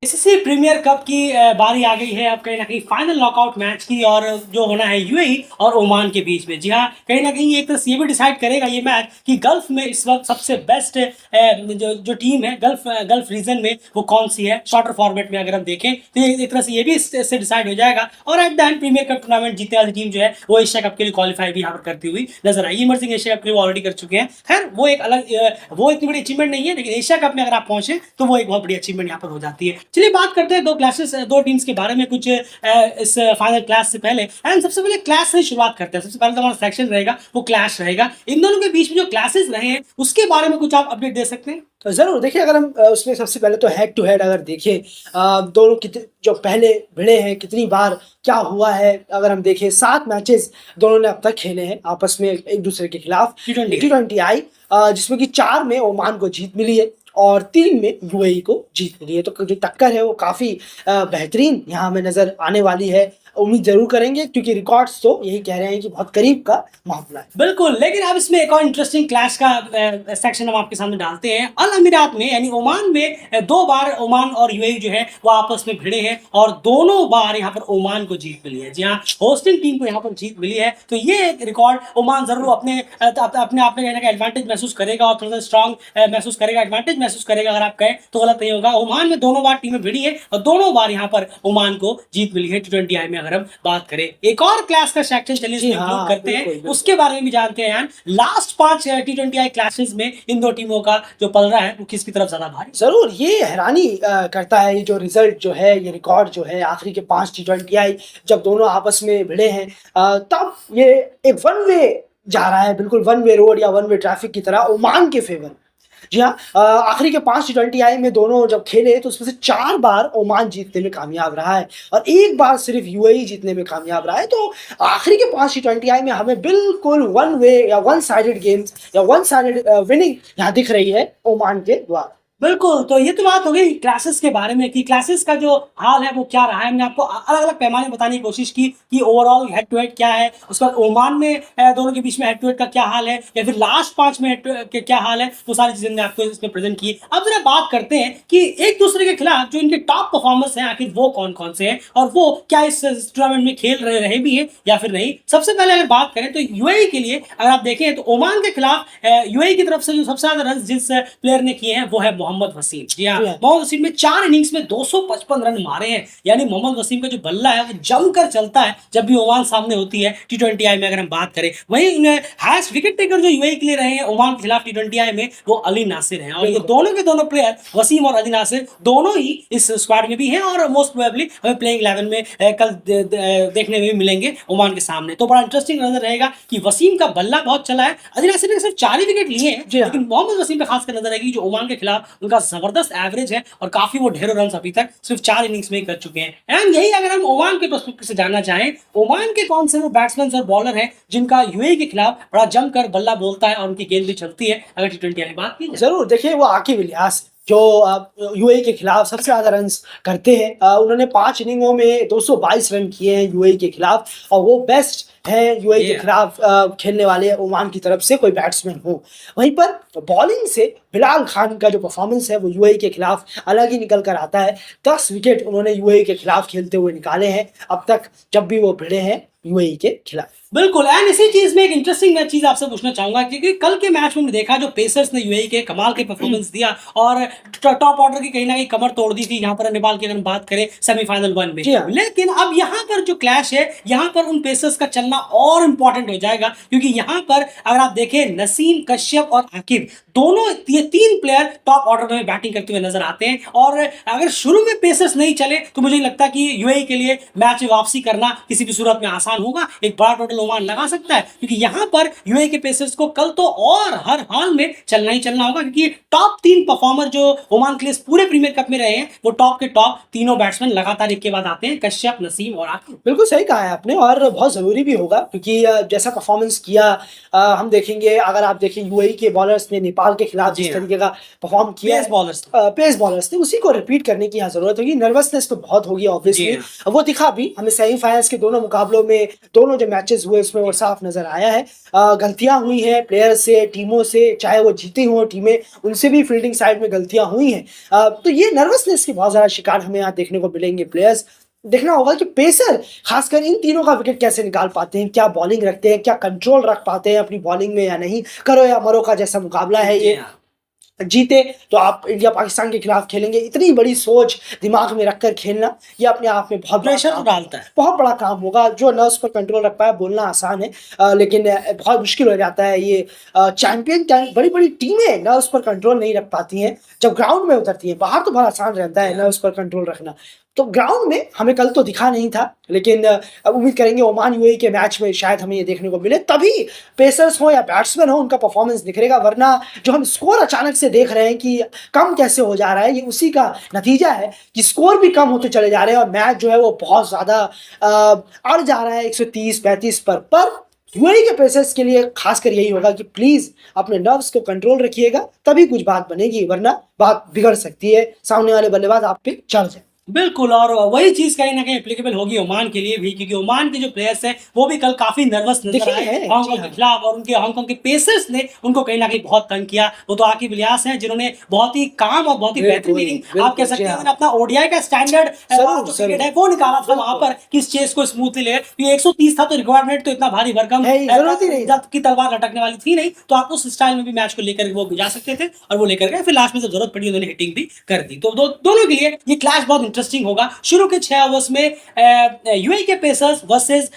इससे premiere cup की बारी आ गई है। अब कहीं ना कहीं फाइनल नॉकआउट मैच की और जो होना है यूएई और ओमान के बीच में। जी हाँ, कहीं ना कहीं एक तरह से ये भी डिसाइड करेगा ये मैच कि गल्फ में इस वक्त सबसे बेस्ट जो टीम है गल्फ रीजन में वो कौन सी है। शॉर्टर फॉर्मेट में अगर हम देखें तो एक तरह से ये भी इससे डिसाइड हो जाएगा। और at the end premier cup tournament जीतने वाली टीम जो है वो एशिया कप के लिए क्वालिफाई भी यहाँ पर करती हुई नजर आई। इमर्जिंग एशिया कप के लिए ऑलरेडी कर चुके हैं। खैर वो एक अलग वो इतनी बड़ी अचीवमेंट नहीं है, लेकिन एशिया कप में अगर आप पहुंचे तो वो एक बहुत बड़ी अचीवमेंट यहाँ पर हो जाती है। चलिए बात करते हैं दो टीम्स के बारे में कुछ इस फाइनल क्लास से पहले। एंड सबसे पहले क्लास से शुरुआत करते हैं। सबसे पहले तो हमारा सेक्शन रहेगा वो क्लैश रहेगा। इन दोनों के बीच में जो क्लासेस रहे हैं उसके बारे में कुछ आप अपडेट दे सकते हैं? तो जरूर देखिए, अगर हम उसमें सबसे पहले तो हेड टू हेड अगर देखें, दोनों कितने जो पहले भिड़े हैं, कितनी बार क्या हुआ है, अगर हम देखें 7 मैचेस दोनों ने अब तक खेले हैं आपस में एक दूसरे के खिलाफ। T20 आई, जिसमें कि 4 में ओमान को जीत मिली है और 3 में यूएई को जीत मिली है। तो जो टक्कर है वो काफी बेहतरीन यहाँ हमें नजर आने वाली है। उम्मीद जरूर करेंगे, क्योंकि रिकॉर्ड्स तो यही कह रहे हैं कि बहुत करीब का मामला है। बिल्कुल, लेकिन अब इसमें एक और इंटरेस्टिंग क्लैश का सेक्शन हम आपके सामने डालते हैं। अल अमीरात में यानी ओमान में 2 बार ओमान और यूएई जो है वो आपस में भिड़े हैं और दोनों बार यहाँ पर ओमान को जीत मिली है। जी हाँ, होस्टिंग टीम को यहाँ पर जीत मिली है। तो ये एक रिकॉर्ड ओमान जरूर अपने आप में कहने का एडवांटेज महसूस करेगा और थोड़ा सा स्ट्रॉन्ग महसूस करेगा, एडवांटेज महसूस करेगा। अगर आप कहें तो गलत नहीं होगा। ओमान में दोनों बार टीमें भिड़ी है और दोनों बार यहाँ पर ओमान को जीत मिली है T20 आई में। अगर हम बात करें एक और क्लास का सेक्शन चलिए इंक्लूड करते हैं, उसके बारे में भी जानते हैं। यार लास्ट 5 T20 आई क्लासेस में इन दो टीमों का जो पल रहा है वो किसकी तरफ ज्यादा भारी? जरूर ये हैरानी करता है। ये जो रिजल्ट जो है, ये रिकॉर्ड जो है, आखिरी के 5 T20 आई जब दोनों आपस में भिड़े हैं, तब ये एक वन वे जा रहा है, बिल्कुल वन वे रोड या वन वे ट्रैफिक की तरह ओमान के फेवर। जी हाँ, आखिरी के 5 T20 आई में दोनों जब खेले तो उसमें से 4 बार ओमान जीतने में कामयाब रहा है और 1 बार सिर्फ यूएई जीतने में कामयाब रहा है। तो आखिरी के 5 T20 आई में हमें बिल्कुल वन वे या वन साइडेड गेम्स या वन साइडेड विनिंग यहाँ दिख रही है ओमान के द्वारा। बिल्कुल, तो ये तो बात हो गई क्लासेस के बारे में कि क्लासेस का जो हाल है वो क्या रहा है। हमने आपको अलग अलग पैमाने बताने की कोशिश की कि ओवरऑल हेड टू हेड क्या है, उसके बाद ओमान में दोनों के बीच में हेड टू हेड का क्या हाल है, या फिर लास्ट 5 में हेड टू हेड के क्या हाल है। वो सारी चीजें हमने आपको इसमें प्रेजेंट की। अब जरा बात करते हैं कि एक दूसरे के खिलाफ जो इनके टॉप परफॉर्मर्स हैं आखिर वो कौन कौन से हैं और वो क्या इस टूर्नामेंट में खेल रहे भी हैं या फिर नहीं। सबसे पहले अगर बात करें तो यूएई के लिए अगर आप देखें तो ओमान के खिलाफ यूएई की तरफ से जो सबसे ज्यादा रन जिस प्लेयर ने किए हैं वो है मोहम्मद वसीम। जी हाँ, मोहम्मद वसीम ने 4 इनिंग्स में 255 रन मारे हैं। यानी मोहम्मद वसीम का जो बल्ला है वो जमकर चलता है जब भी ओमान सामने होती है T20 आई में। अगर हम बात करें वहीं हाईएस्ट विकेट टेकर जो यूएई के लिए रहे हैं ओमान के खिलाफ T20 आई में वो अली नासिर हैं। और ये दोनों के दोनों प्लेयर वसीम और अली नासिर दोनों ही इस स्क्वाड में भी हैं और मोस्ट प्रोबेबली हमें प्लेइंग 11 में कल देखने में भी मिलेंगे ओमान के सामने। तो बड़ा इंटरेस्टिंग नजर रहेगा कि वसीम का बल्ला बहुत चला है। अली नासिर ने सिर्फ 4 ही विकेट लिए हैं, लेकिन मोहम्मद वसीम का खासकर नजर आएगी जो ओमान के खिलाफ उनका जबरदस्त एवरेज है और काफी वो ढेरों रन अभी तक सिर्फ 4 इनिंग्स में ही कर चुके हैं। एंड यही अगर हम ओमान के पर्सपेक्टिव से जानना चाहें, ओमान के कौन से वो बैट्समैन और बॉलर हैं जिनका यूएई के खिलाफ बड़ा जमकर बल्ला बोलता है और उनकी गेंद भी चलती है अगर T20 की बात की जाए? जरूर देखिए, वो आकिब इलियास जो यूएई के खिलाफ सबसे ज्यादा रन करते हैं। उन्होंने 5 इनिंगों में 222 रन किए हैं यूएई के खिलाफ और वो बेस्ट है यूएई के खिलाफ खेलने वाले ओमान की तरफ से कोई बैट्समैन हो। वहीं पर बॉलिंग से बिलाल खान का जो परफॉर्मेंस है वो यूएई के खिलाफ अलग ही निकल कर आता है। 10 विकेट उन्होंने यूएई के खिलाफ खेलते हुए निकाले हैं अब तक जब भी वो भिड़े हैं यूएई के खिलाफ। बिल्कुल, एंड इसी चीज में एक इंटरेस्टिंग मैं चीज आपसे पूछना चाहूंगा क्योंकि कल के मैच में हमने देखा जो पेसर्स ने यूएई के कमाल के परफॉर्मेंस दिया और टॉप ऑर्डर की कहीं ना कहीं कमर तोड़ दी थी यहाँ पर नेपाल की अगर हम बात करें सेमीफाइनल 1 में। लेकिन अब यहाँ पर जो क्लैश है यहाँ पर उन पेसर्स का चलना और इंपॉर्टेंट हो जाएगा क्योंकि यहाँ पर अगर आप देखें नसीम, कश्यप और आकिब दोनों ये 3 प्लेयर टॉप ऑर्डर में बैटिंग करते हुए नजर आते हैं। और अगर शुरू में पेसर्स नहीं चले तो मुझे लगता कि यूएई के लिए मैच में वापसी करना किसी भी सूरत में आसान होगा। एक बड़ा टोटल ओमान लगा सकता है क्योंकि यहाँ पर यूएई के पेसर्स को कल तो और हर हाल में चलना ही चलना होगा क्योंकि टॉप 3 परफॉर्मर जो ओमान के लिए पूरे प्रीमियर कप में रहे हैं वो टॉप के टॉप तीनों बैट्समैन लगातार एक के बाद आते हैं, कश्यप, नसीम और आकिब। बिल्कुल सही कहा है आपने और बहुत जरूरी भी होगा क्योंकि जैसा परफॉर्मेंस किया हम देखेंगे। अगर आप देखें यूएई के बॉलर्स ने नेपाल के खिलाफ जिस तरीके का परफॉर्म किया, पेस बॉलर्स थे, उसी को रिपीट करने की यहाँ जरूरत होगी। नर्वसनेस तो बहुत होगी ऑब्वियसली, वो दिखा भी हमें सेमीफाइनल्स के दोनों मुकाबलों में दोनों जो मैचेस हुए उसमें वो साफ नजर आया है। गलतियां हुई हैं प्लेयर से, टीमों से, चाहे वो जीती हों टीमें, उनसे भी फील्डिंग साइड में गलतियां हुई हैं। तो ये नर्वसनेस के बहुत ज़्यादा शिकार हमें यहाँ देखने को मिलेंगे प्लेयर्स। देखना होगा कि पेसर खासकर इन तीनों का विकेट कैसे निकाल पाते हैं, क्या बॉलिंग रखते हैं, क्या कंट्रोल रख पाते हैं अपनी बॉलिंग में या नहीं। करो या मरो का जैसा मुकाबला है ये, जीते तो आप इंडिया पाकिस्तान के खिलाफ खेलेंगे, इतनी बड़ी सोच दिमाग में रखकर खेलना ये अपने आप में बहुत प्रेशर तो डालता है, बहुत बड़ा काम होगा। जो नर्व्स पर कंट्रोल रख पाए, बोलना आसान है लेकिन बहुत मुश्किल हो जाता है। ये चैंपियन बड़ी बड़ी टीमें नर्व्स पर कंट्रोल नहीं रख पाती हैं जब ग्राउंड में उतरती हैं। बाहर तो बहुत आसान रहता है नर्व्स पर कंट्रोल रखना, तो ग्राउंड में हमें कल तो दिखा नहीं था, लेकिन अब उम्मीद करेंगे ओमान यूएई के मैच में शायद हमें ये देखने को मिले, तभी पेसर्स हो या बैट्समैन हो उनका परफॉर्मेंस निखरेगा। वरना जो हम स्कोर अचानक से देख रहे हैं कि कम कैसे हो जा रहा है, ये उसी का नतीजा है कि स्कोर भी कम होते चले जा रहे हैं और मैच जो है वो बहुत ज़्यादा अड़ जा रहा है 130-35 पर यूएई के पेसर्स के लिए खासकर यही होगा कि प्लीज अपने नर्व्स को कंट्रोल रखिएगा, तभी कुछ बात बनेगी, वरना बात बिगड़ सकती है, सामने वाले बल्लेबाज आप पे चढ़ जाए। बिल्कुल, और वही चीज कहीं ना कहीं एप्लीकेबल होगी ओमान के लिए भी, क्योंकि ओमान के जो प्लेयर्स हैं वो भी कल काफी नर्वस नजर आए हांगकांग के खिलाफ, और उनके हांगकांग के पेसर्स ने उनको कहीं ना कहीं बहुत तंग किया। वो तो आकिब इलियास हैं जिन्होंने बहुत ही काम और बहुत ही बेहतरीन आप कह सकते हैं अपना ओडीआई का स्टैंडर्ड क्रिकेट है वो निकाला था वहां पर कि इस चेस को स्मूथली ले। 130 था तो रिक्वायरमेंट तो इतना भारी भरकम की तलवार लटकने वाली थी नहीं, तो आप उस स्टाइल में भी मैच को लेकर वो जा सकते थे और वो लेकर गए। फिर लास्ट में जब जरूरत पड़ी उन्होंने हिटिंग भी कर दी। तो दोनों के लिए ये क्लैश बहुत इंटरेस्टिंग होगा। शुरू के 6 ओवर्स में यूएई के पेसर्स वर्सेस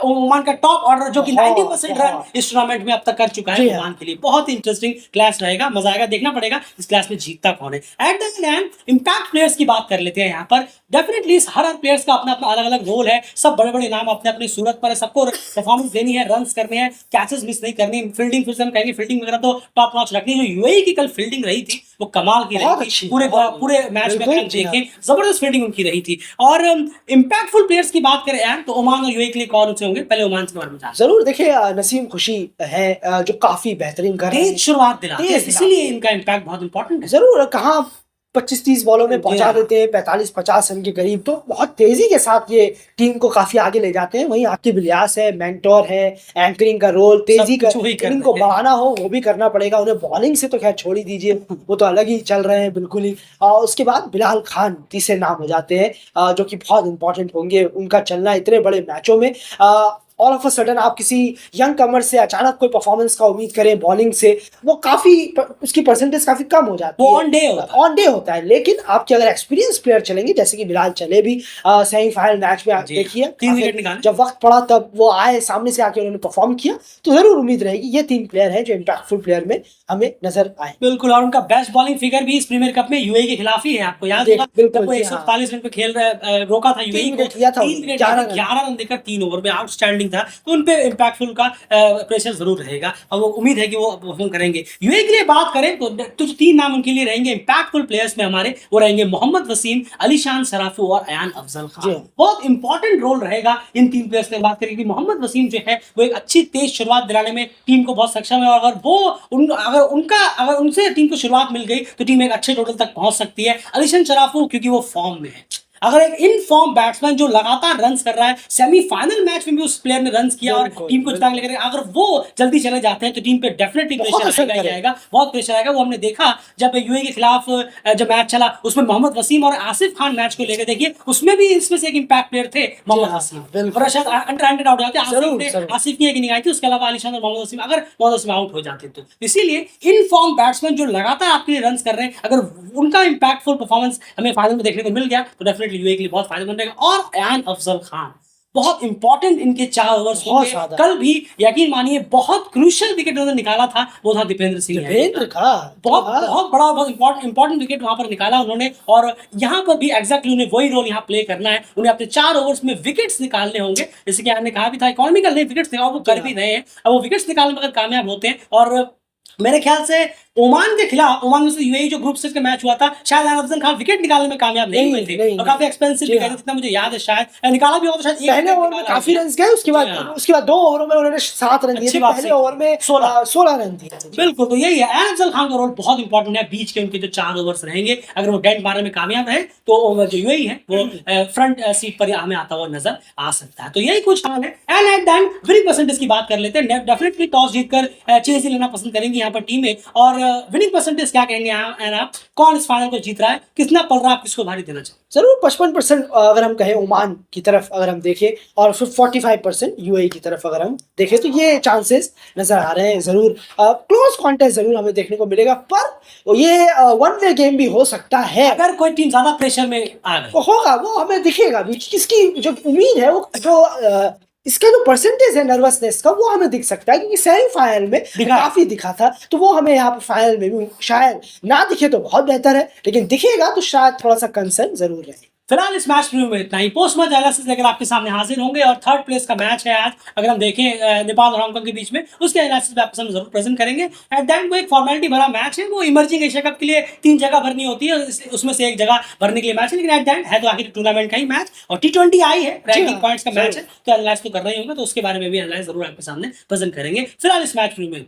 ओमान का टॉप ऑर्डर जो कि 90% रन इस टूर्नामेंट में अब तक कर चुका है ओमान के लिए। बहुत ही इंटरेस्टिंग क्लैश रहेगा, मजा आएगा, देखना पड़ेगा इस क्लैश में जीतता कौन है। Eight the and impact players की बात कर लेते हैं यहाँ पर। डेफिनेटली हर प्लेयर्स का अपना अपना अलग अलग रोल है, सब बड़े बड़े नाम अपने अपनी सूरत पर है, सबको परफॉर्मेंस देनी है, रन्स करने हैं, कैचेस मिस नहीं करनी, फील्डिंग फिर से हम कहेंगे फील्डिंग वगैरह तो टॉप नॉच रखनी है। जो यूएई की कल फील्डिंग रही थी वो कमाल की रही थी, पूरे मैच में अगर देखें जबरदस्त फील्डिंग उनकी रही थी। और इंपैक्टफुल प्लेयर्स की बात करें यार तो ओमान और यूएई के लिए कौन से होंगे, पहले ओमान के बारे में जरूर देखिए, नसीम खुशी है जो काफी बेहतरीन कर रहे हैं, शुरुआत दिलाते हैं, इसीलिए इनका इंपैक्ट बहुत इंपॉर्टेंट है। जरूर कहाँ 25-30 बॉलों में पहुंचा देते हैं 45-50 रन के करीब, तो बहुत तेजी के साथ ये टीम को काफी आगे ले जाते हैं। वहीं आकिब इलियास है, मेंटोर है, एंकरिंग का रोल, तेजी का टीम को बढ़ाना हो वो भी करना पड़ेगा उन्हें। बॉलिंग से तो खैर छोड़ ही दीजिए, वो तो अलग ही चल रहे हैं बिल्कुल ही। और उसके बाद बिलाल खान तीसरे नाम हो जाते हैं जो कि बहुत इंपॉर्टेंट होंगे, उनका चलना इतने बड़े मैचों में। ऑल ऑफ अ सडन आप किसी यंग कमर से अचानक कोई परफॉर्मेंस का उम्मीद करें बॉलिंग से, वो काफी उसकी परसेंटेज काफी कम हो जाती है, ऑन डे होता है। लेकिन आपके अगर एक्सपीरियंस प्लेयर चलेंगे, जैसे कि बिलाल चले भी सेमीफाइनल मैच में, देखिए जब वक्त पड़ा तब वो आए, सामने से आके उन्होंने परफॉर्म किया, तो जरूर उम्मीद रहेगी ये 3 प्लेयर हैं जो इम्पैक्टफुल प्लेयर में हमें नजर आए। बिल्कुल, और उनका बेस्ट बॉलिंग फिगर भी इस प्रीमियर कप में यूएई के खिलाफ ही है। आपको याद होगा जब वो 147 रन पे खेल रोका था यूएई को, 11 रन देकर 3 ओवर में, आउटस्टैंडिंग था। तो उन पे इंपैक्टफुल का प्रेशर जरूर रहेगा और वो उम्मीद है कि वो परफॉर्म करेंगे। यूएई के लिए बात करें तो जो 3 नाम उनके लिए रहेंगे इंपैक्टफुल प्लेयर्स में हमारे, वो रहेंगे मोहम्मद वसीम, अलीशान सराफू और अयान अफजल खान। बहुत इंपॉर्टेंट रोल रहेगा इन 3 प्लेयर्स में बात करेंगे। मोहम्मद वसीम जो है वो एक अच्छी तेज शुरुआत दिलाने में टीम को बहुत सक्षम है, और अगर उनसे टीम को शुरुआत मिल गई तो टीम एक अच्छे टोटल तक पहुंच सकती है। अलीशान सराफू क्योंकि वो फॉर्म में है, अगर एक इन फॉर्म बैट्समैन जो लगातार रन्स कर रहा है, सेमीफाइनल मैच में भी उस प्लेयर ने रन्स किया और टीम को जिता के लेकर, अगर वो जल्दी चले जाते हैं तो टीम पे डेफिनेटली प्रेशर आएगा, बहुत प्रेशर आएगा। वो हमने देखा जब यूएई के खिलाफ जब मैच चला उसमें मोहम्मद वसीम और आसिफ खान मैच को लेकर देखिए, उसमें भी इसमें से एक इंपैक्ट प्लेयर थे मोहम्मद वसीम, और शायद अंडर आउट जाते आसिफ की एक इनिंग आई थी, उसके अलावा अलीशान और मोहम्मद वसीम, अगर मोहम्मद वसीम आउट हो जाते तो। इसीलिए इन फॉर्म बैट्समैन जो लगातार आपके लिए रन्स कर रहे हैं, अगर उनका इंपैक्टफुल परफॉर्मेंस हमें फाइनल में देखने को मिल गया तो डेफिनेटली यूएई के लिए बहुत फायदेमंद रहेगा। और अयान अफजल खान बहुत इंपॉर्टेंट, इनके 4 ओवर्स होंगे कल भी, यकीन मानिए बहुत क्रूशियल विकेट उन्होंने निकाला था, वो था दीपेंद्र सिंह का, बहुत बड़ा बहुत इंपॉर्टेंट विकेट वहां पर निकाला उन्होंने। और यहाँ पर भी एग्जैक्टली उन्हें वही रोल यहाँ प्ले करना है, उन्हें अपने 4 ओवर्स में विकेट्स निकालने होंगे, जैसे कि आपने कहा भी था इकोनॉमिकल नहीं विकेट्स निकाल, वो कर भी रहे हैं। अब वो विकेट्स निकालने में अगर कामयाब होते हैं और मेरे ख्याल से ओमान के खिलाफ, ओमान में से यूएई जो ग्रुप स्टेज का मैच हुआ था, शायद अफजल खान विकेट निकालने में कामयाब नहीं हुए थे नहीं, और काफी एक्सपेंसिव जी भी गए हाँ। थे, जितना मुझे याद है। शायद निकाला भी होगा तो शायद एक पहले विकेट ओवर में निकाला काफी होगा। रन गए, जी हाँ। उसके बाद 2 ओवरों में उन्होंने 7 रन दिए अच्छी थे, बात पहले सही ओवर में 16 16 रन दिए थे। जी। बिल्कुल, तो यही है, एन अफजल खान का रोल बहुत इंपॉर्टेंट है। बीच के उनके जो 4 ओवर्स रहेंगे, अगर वो डेंट मारने में कामयाब रहे तो जो यूएई है वो फ्रंट सीट पर हमें आता हुआ नजर आ सकता है। तो यही कुछ हाल है। And eight the and winning percentage की बात कर लेते हैं। डेफिनेटली टॉस जीतकर चेज ही लेना पसंद करेंगी यहाँ पर टीमें। और विनिंग परसेंटेज क्या कहेंगे यहाँ एंड आप, कौन इस फाइनल को जीत रहा है, कितना पड़ रहा है, आप किसको भारी देना चाहेंगे? जरूर 55% अगर हम कहें ओमान की तरफ अगर हम देखें, और फिर 45% यूएई की तरफ अगर हम देखें, तो ये चांसेस नजर आ रहे हैं। जरूर क्लोज कॉन्टेस्ट जरूर हमें देखने को मिलेगा, पर ये वन वे गेम भी हो सकता है। अगर कोई टीम ज्यादा प्रेशर में आ गई वो होगा, वो हमें दिखेगा भी, किसकी जो उम्मीद है, वो जो इसका जो परसेंटेज है नर्वसनेस का, वो हमें दिख सकता है, क्योंकि सेमीफाइनल में दिखा। काफी दिखा था। तो वो हमें यहाँ पर फाइनल में भी शायद ना दिखे तो बहुत बेहतर है, लेकिन दिखेगा तो शायद थोड़ा सा कंसर्न जरूर रहे। फिलहाल इस मैच प्रीव्यू में इतना ही। पोस्ट मैच एनालिसिस लेकर आपके सामने हाजिर होंगे और थर्ड प्लेस का मैच है आज, अगर हम देखें नेपाल और हांगकांग के बीच में, उसके एनालिसिस भी आपके सामने जरूर प्रेजेंट करेंगे। एट द एंड वो एक फॉर्मेलिटी भरा मैच है, वो इमर्जिंग एशिया कप के लिए 3 जगह भरनी होती है, उसमें से एक जगह भरने के लिए मैच है, लेकिन एट द एंड है तो आखिर टूर्नामेंट का ही मैच, और T20 आई है, रैंकिंग पॉइंट्स का मैच है, तो एनालाइज तो कर रहे होंगे, तो उसके बारे में भी एनालाइज जरूर आपके सामने प्रेजेंट करेंगे। फिलहाल इस मैच प्रीव्यू में